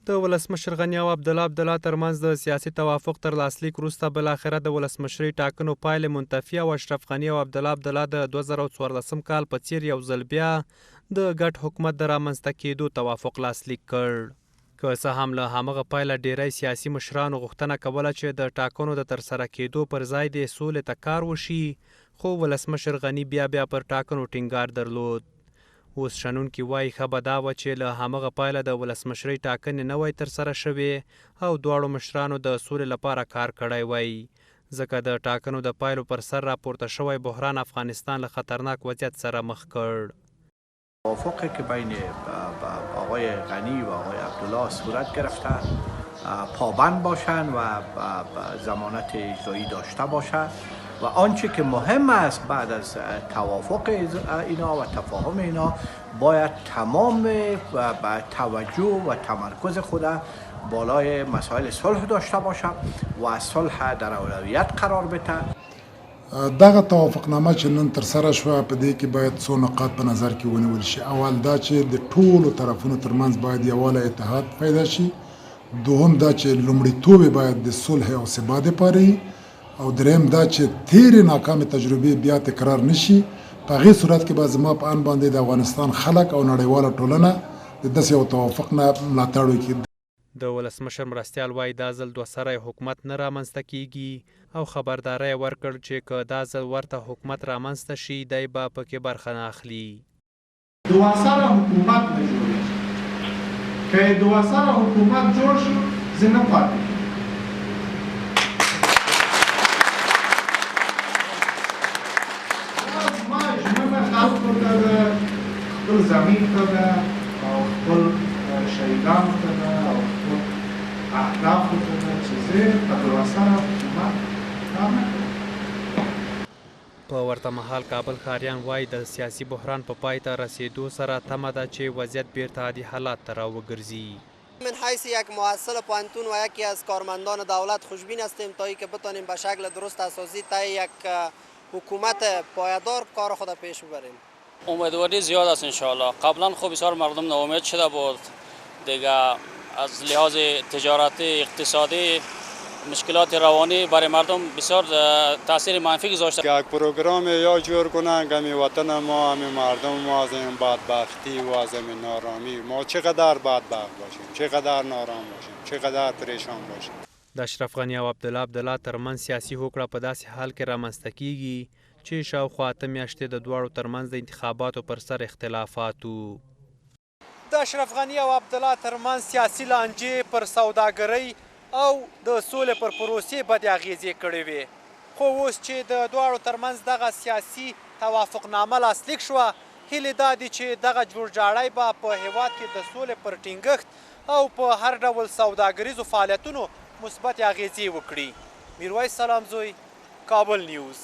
د ولسمشر غني او عبدالله ترمنځ د سیاسي توافق تر لاسلیک وروسته بالاخره د ولسمشرۍ ټاکنو پایلې منتفي او اشرف غني او عبدالله د 2014 کال په څیر یو ځل بیا د ګډ حکومت د رامنځته کېدو توافق لاسلیک کړ. که څه هم له همغه پایله ډیری سیاسي مشرانو غوښتنه کوله چې د ټاکنو د ترسره کېدو پر ځای د سولې ته کار وشي، خو ولسمشر غني بیا پر ټاکنو ټینګار درلود. اوس شنونکي وایي ښه به دا وه چې له همغه پایله د ولسمشرۍ ټاکنې نه وای ترسره شوې او دواړو مشرانو د سولې لپاره کار کړی وای، ځکه د ټاکنو د پایلو پر سر راپورته شوی بحران افغانستان له خطرناک وضعیت سره مخ کړ. توافقی که بین آقای غنی و آقای عبدالله صورت گرفته پابند باشند و ضمانت اجرایی داشته باشند و آنچه که مهم است بعد از توافق اینا و تفاهم اینا باید تمام توجه و تمرکز خود بالای مسائل صلح داشته باشد و صلح در اولویت قرار بده. دغه توافقنامه چې نن ترسره شوه په دې کې باید څو نقاط په نظر کې ونیول شي. اول دا چې د ټولو طرفونو ترمنځ باید یووالی اتحاد پیدا شي. دوهم دا چې لومړیتوب باید د صلح او ثبات لپاره او دریم دا چې تیرې ناکامې تجربې بیا تکرار نشي. په هغې صورت کې به زما په ان باندې د افغانستان خلک او نړیواله ټولنه د داسې یو توافق نه ملاتړ وکړي. د ولسمشر مرستیال وایي دا ځل دوه سری حکومت نه رامنځته کیږي او خبرداری ورکړ چې که دا ځل ورته حکومت رامنځته شي دی به پکې برخه نه اخلي. دوه سره حکومت نه جوړېږي. که دوه سره حکومت جوړ شي زه نه پاتې خلقو ته ده، خپل زمین ته ده او خپل شهیدانو ته ده او خپل اهدافو ته ده چې زه په دوه سره حکومت کار نه کوم. په ورته مهال کابل ښاریان وایي د سیاسي بحران په پای ته رسیدو سره تمه ده چې وضعیت بیرته عادی حالات ته راوګرځي. من حیث یک مؤسسه پوهنتون و یکی از کارمندان دولت خوشبین هستیم تا اینکه بتانیم به شکل درست اساسی تا یک حکومت پایدار کار خود پیش ببریم. امیدواری زیاد است انشاءالله. قبلا خب بسیار مردم ناامید شده بود دیگه، از لحاظ تجارتی اقتصادی مشکلات روانی برای مردم بسیار تاثیر منفی گذاشته. یک پروگرام یا جور کنن که وطن ما، همین مردم ما از این بدبختی و از این نارامی ما چقدر بدبخت باشیم، چقدر نارام باشیم، چقدر پریشان باشیم. د اشرف غني او عبدالله ترمنځ سیاسي هوکړه په داسې حال کې رامنځته کیږي چې شاوخوا 8 میاشتې د دواړو ترمنځ د انتخاباتو پر سر اختلافات وو. د اشرف غني او عبدالله ترمنځ سیاسي لانجې پر سوداګرۍ او د سولې پر پروسې بدې اغیزې کړې وې، خو اوس چې د دواړو ترمنځ دغه سیاسي توافقنامه لاسلیک شوه، هیلې دا دي چې دغه جوړجاړی به په هیواد کې د سولې پر ټینګښت او په هر ډول سوداګریزو فعالیتونو مثبت اغیزې وکړي. میرویس سلامزوی، کابل نیوز.